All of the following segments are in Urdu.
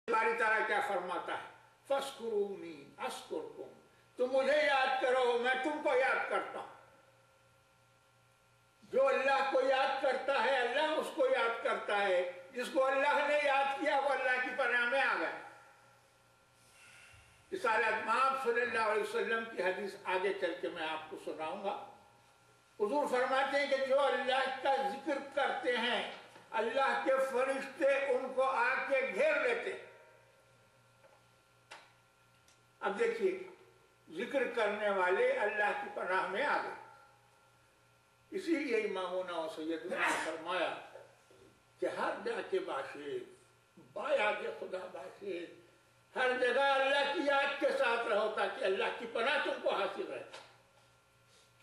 باری تعالیٰ کیا فرماتا ہے؟ فَاسْكُرُونِي أَذْكُرْكُمْ، تم مجھے یاد کرو میں تم کو یاد کرتا ہوں۔ جو اللہ کو یاد کرتا ہے اللہ اس کو یاد کرتا ہے، جس کو اللہ نے یاد کیا وہ اللہ کی پناہ میں آ گیا۔ رسالت مآب صلی اللہ علیہ وسلم کی حدیث آگے چل کے میں آپ کو سناؤں گا۔ حضور فرماتے ہیں کہ جو اللہ کا ذکر کرتے ہیں اللہ کے فرشتے ان کو آ کے گھیر لیتے ہیں۔ اب دیکھیے ذکر کرنے والے اللہ کی پناہ میں آ گئے، اسی لیے امامنا و سیدنا نے فرمایا کہ ہر جا کے باشد بایاد خدا باشد، ہر جگہ اللہ کی یاد کے ساتھ رہو تاکہ اللہ کی پناہ تم کو حاصل رہے۔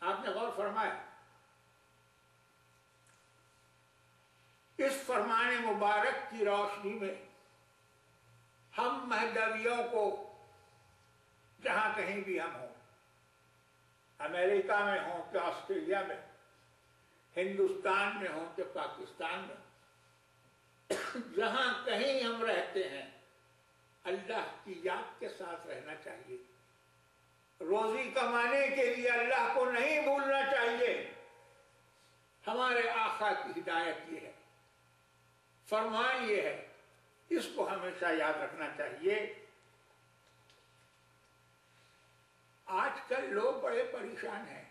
آپ نے غور فرمایا اس فرمان مبارک کی روشنی میں ہم مہدویوں کو جہاں کہیں بھی ہم ہوں، امریکہ میں ہوں کہ آسٹریلیا میں، ہندوستان میں ہوں کہ پاکستان میں، جہاں کہیں ہم رہتے ہیں اللہ کی یاد کے ساتھ رہنا چاہیے۔ روزی کمانے کے لیے اللہ کو نہیں بھولنا چاہیے۔ ہمارے آقا کی ہدایت یہ ہے، فرمان یہ ہے، اس کو ہمیشہ یاد رکھنا چاہیے۔ آج کل لوگ بڑے پریشان ہیں،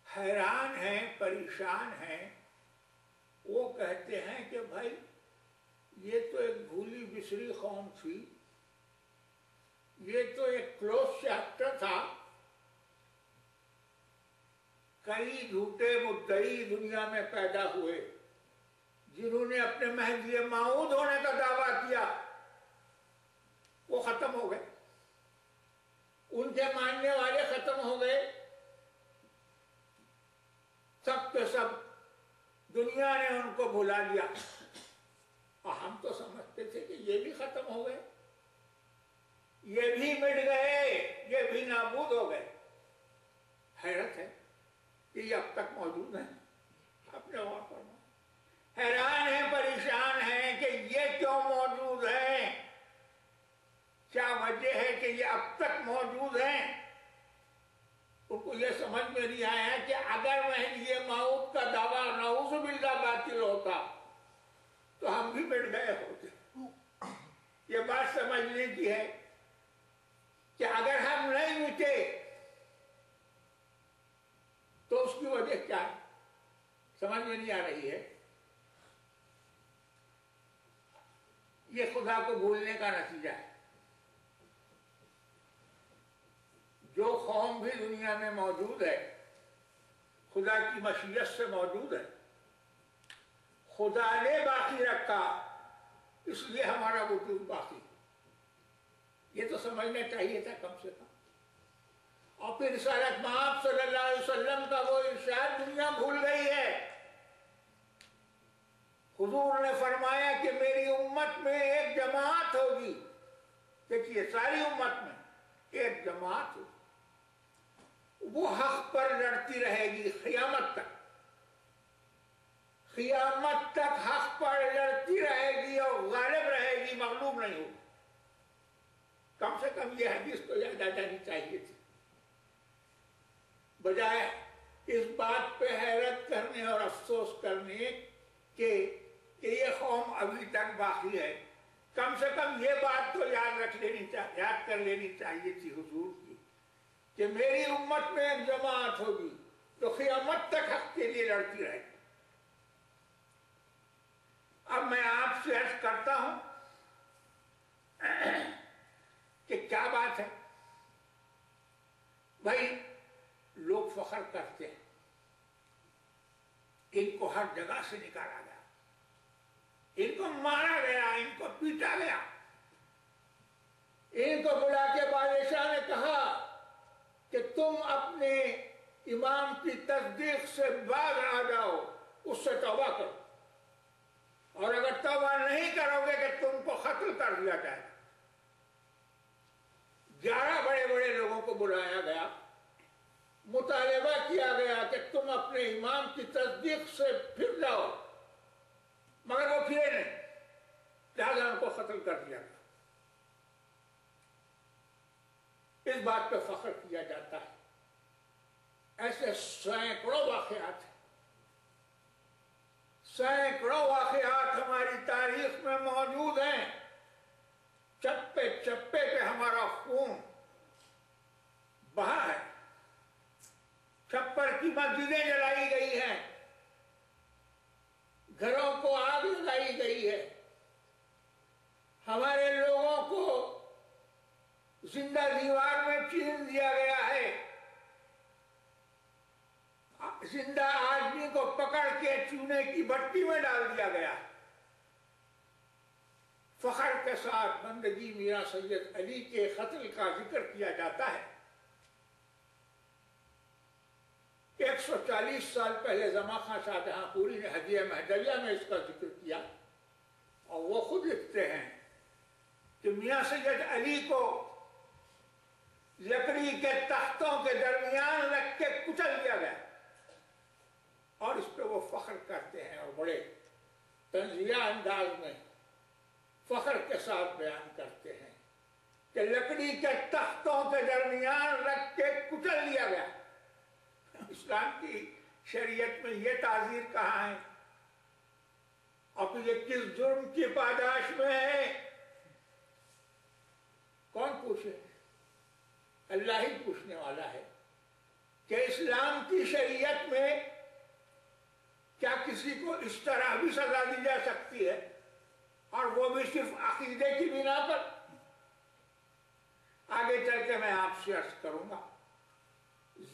حیران ہیں، پریشان ہیں۔ وہ کہتے ہیں کہ بھائی یہ تو ایک بھولی بسری قوم تھی، یہ تو ایک کلوز چیپٹر تھا، کئی جھوٹے مدعی دنیا میں پیدا ہوئے جنہوں نے اپنے مہدی موعود ہونے کا دعویٰ کیا، وہ ختم ہو گئے، ان کے ماننے والے ختم ہو گئے، سب کے سب دنیا نے ان کو بھلا دیا، اور ہم تو سمجھتے تھے کہ یہ بھی ختم ہو گئے، یہ بھی مٹ گئے، یہ بھی نابود ہو گئے۔ حیرت ہے کہ یہ اب تک موجود ہیں۔ اپنے غور فرمائیں، حیران ہیں، پریشان ہیں کہ یہ کیوں موجود ہیں، کیا وجہ ہے کہ یہ اب تک موجود ہیں۔ ان کو یہ سمجھ میں نہیں آیا کہ اگر مہدی موعود کا دعویٰ نعوذ باللہ باطل ہوتا تو ہم بھی مٹ گئے ہوتے۔ یہ بات سمجھنے کی ہے کہ اگر ہم نہیں مٹے تو اس کی وجہ کیا ہے، سمجھ میں نہیں آ رہی ہے۔ یہ خدا کو بھولنے کا نتیجہ ہے۔ جو قوم بھی دنیا میں موجود ہے خدا کی مشیت سے موجود ہے، خدا نے باقی رکھا اس لیے ہمارا وجود باقی، یہ تو سمجھنا چاہیے تھا کم سے کم۔ اور پھر رسالت مآب صلی اللہ علیہ وسلم کا وہ ارشاد دنیا بھول گئی ہے۔ حضور نے فرمایا کہ میری امت میں ایک جماعت ہوگی، دیکھیے ساری امت میں ایک جماعت ہوگی، وہ حق پر لڑتی رہے گی قیامت تک، قیامت تک حق پر لڑتی رہے گی اور غالب رہے گی، مغلوب نہیں ہوگی۔ کم سے کم یہ حدیث تو یاد آ جانی چاہیے تھی، بجائے اس بات پہ حیرت کرنے اور افسوس کرنے کہ یہ قوم ابھی تک باقی ہے۔ کم سے کم یہ بات تو یاد کر لینی چاہیے تھی حضور کی کہ میری امت میں ایک جماعت ہوگی تو قیامت تک حق کے لیے لڑتی رہے گی۔ اب میں آپ سے عرض کرتا ہوں کہ کیا بات ہے بھائی، لوگ فخر کرتے ہیں ان کو ہر جگہ سے نکالا گیا، ان کو مارا گیا، ان کو پیٹا گیا، ان کو بلا کے بادشاہ نے کہا کہ تم اپنے امام کی تصدیق سے باز آ جاؤ، اس سے توبہ کرو، اور اگر توبہ نہیں کرو گے کہ تم کو قتل کر دیا جائے گا۔ 11 بڑے بڑے لوگوں کو بلایا گیا، مطالبہ کیا گیا کہ تم اپنے امام کی تصدیق سے پھر جاؤ، مگر وہ پھرے نہیں۔ لہذا ان کو قتل کر دیا گیا۔ اس بات پہ فخر کیا جاتا ہے۔ ایسے سینکڑوں واقعات ہیں، سینکڑوں واقعات ہماری تاریخ میں موجود ہیں۔ چپے چپے پہ ہمارا خون بہا ہے، چھپر کی مسجدیں جلائی گئی ہیں، گھروں کو آگ لگائی گئی ہے، ہمارے لوگوں کو زندہ دیوار میں چین دیا گیا ہے، زندہ آدمی کو پکڑ کے چونے کی بھٹی میں ڈال دیا گیا۔ فخر کے ساتھ بندگی میاں سید علی کے قتل کا ذکر کیا جاتا ہے۔ 140 سال پہلے زمان خان شاہ جہاں پوری نے ہدیہ مہدویہ میں اس کا ذکر کیا، اور وہ خود لکھتے ہیں کہ میاں سید علی کو لکڑی کے تختوں کے درمیان رکھ کے کچل دیا گیا، اور اس پہ وہ فخر کرتے ہیں اور بڑے طنزیہ انداز میں فخر کے ساتھ بیان کرتے ہیں کہ لکڑی کے تختوں کے درمیان رکھ کے کچل دیا گیا۔ اسلام کی شریعت میں یہ تعزیر کہاں ہے؟ اور یہ کس جرم کی پاداش میں ہے؟ کون پوچھے؟ اللہ ہی پوچھنے والا ہے کہ اسلام کی شریعت میں کیا کسی کو اس طرح بھی سزا دی جا سکتی ہے، اور وہ بھی صرف عقیدے کی بنا پر؟ آگے چل کے میں آپ سے عرض کروں گا۔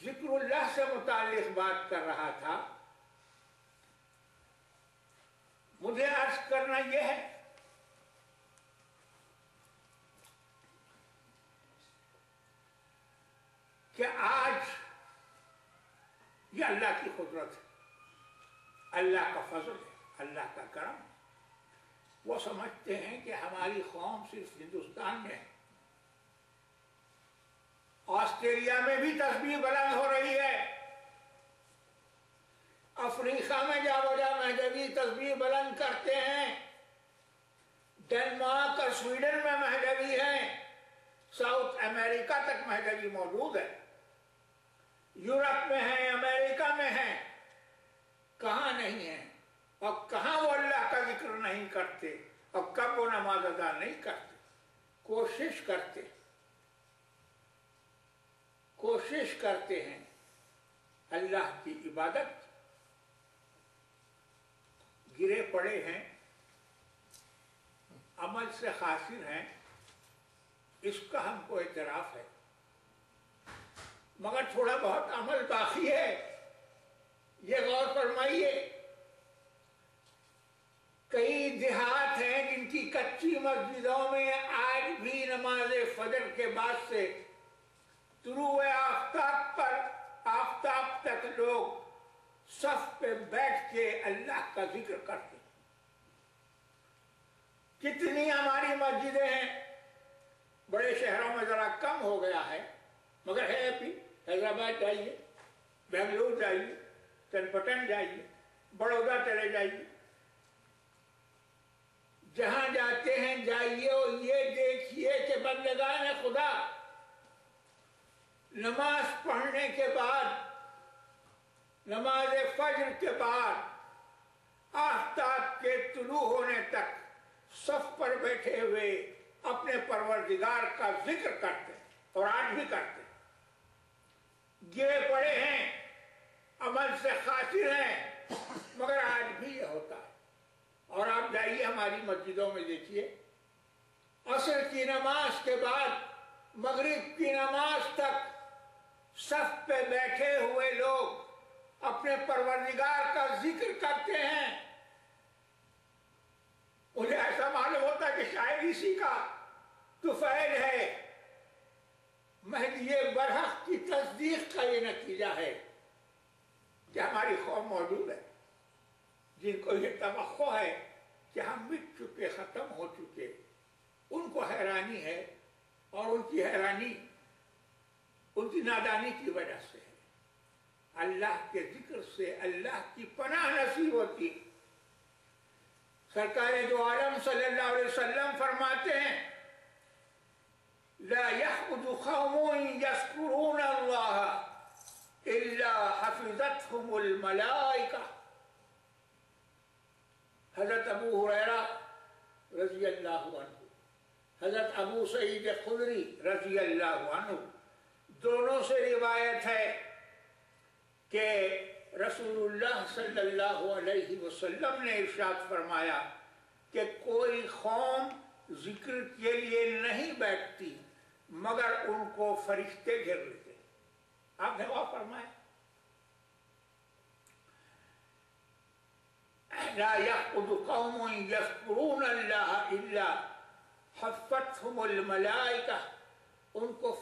ذکر اللہ سے متعلق بات کر رہا تھا، مجھے عرض کرنا یہ ہے کہ آج یہ اللہ کی قدرت ہے، اللہ کا فضل ہے، اللہ کا کرم ہے۔ وہ سمجھتے ہیں کہ ہماری قوم صرف ہندوستان میں ہے، آسٹریلیا میں بھی تسبیح بلند ہو رہی ہے، افریقہ میں جا بجا مہدوی تسبیح بلند کرتے ہیں، ڈنمارک اور سویڈن میں مہدوی ہیں، ساؤتھ امریکہ تک مہدوی موجود ہے، یورپ میں ہیں، امریکہ میں ہیں، کہاں نہیں ہیں؟ اور کہاں وہ اللہ کا ذکر نہیں کرتے، اور کب وہ نماز ادا نہیں کرتے؟ کوشش کرتے ہیں اللہ کی عبادت، گرے پڑے ہیں، عمل سے خاسر ہیں، اس کا ہم کو اعتراف ہے، مگر تھوڑا بہت عمل باقی ہے۔ یہ غور فرمائیے، کئی دیہات ہیں جن کی کچی مسجدوں میں آج بھی نماز فجر کے بعد سے طلوع آفتاب تک لوگ صف پہ بیٹھ کے اللہ کا ذکر کرتے ہیں۔ کتنی ہماری مسجدیں ہیں، بڑے شہروں میں ذرا کم ہو گیا ہے، مگر ہے بھی۔ حیدرآباد جائیے، بنگلور جائیے، چنپٹن جائیے، بڑودہ چلے جائیے، جہاں جاتے ہیں جائیے اور یہ دیکھیے کہ بندگان خدا نماز پڑھنے کے بعد، نماز فجر کے بعد آفتاب کے طلوع ہونے تک صف پر بیٹھے ہوئے اپنے پروردگار کا ذکر کرتے ہیں، اور آج بھی کرتے ہیں۔ گرے پڑے ہیں، عمل سے خاسر ہیں، مگر آج بھی یہ ہوتا ہے۔ اور آپ جائیے ہماری مسجدوں میں دیکھیے، عصر کی نماز کے بعد مغرب کی نماز تک صف پہ بیٹھے ہوئے لوگ اپنے پروردگار کا ذکر کرتے ہیں۔ مجھے ایسا معلوم ہوتا ہے کہ شاید اسی کا طفیل ہے، مہدی برحق کی تصدیق کا یہ نتیجہ ہے کہ ہماری قوم موجود ہے جن کو یہ توقع ہے کہ ہم مٹ چکے، ختم ہو چکے، ان کو حیرانی ہے، اور ان کی حیرانی ان کی نادانی کی وجہ سے ہے۔ اللہ کے ذکر سے اللہ کی پناہ نصیب ہوتی ہے۔ سرکار دو عالم صلی اللہ علیہ وسلم فرماتے ہیں لا يحبط قوم يذكرون الله الا حفظتهم الملائکہ. حضرت ابو ہریرہ رضی اللہ عنہ، حضرت ابو سعید خدری رضی اللہ عنہ، دونوں سے روایت ہے کہ رسول اللہ صلی اللہ علیہ وسلم نے ارشاد فرمایا کہ کوئی قوم ذکر کے لیے نہیں بیٹھتی مگر ان کو فرشتے گھیر لیتے. آپ نے وہ فرمایا لا يقعد قوم يذكرون الله الا حفتهم الملائکہ، ان کو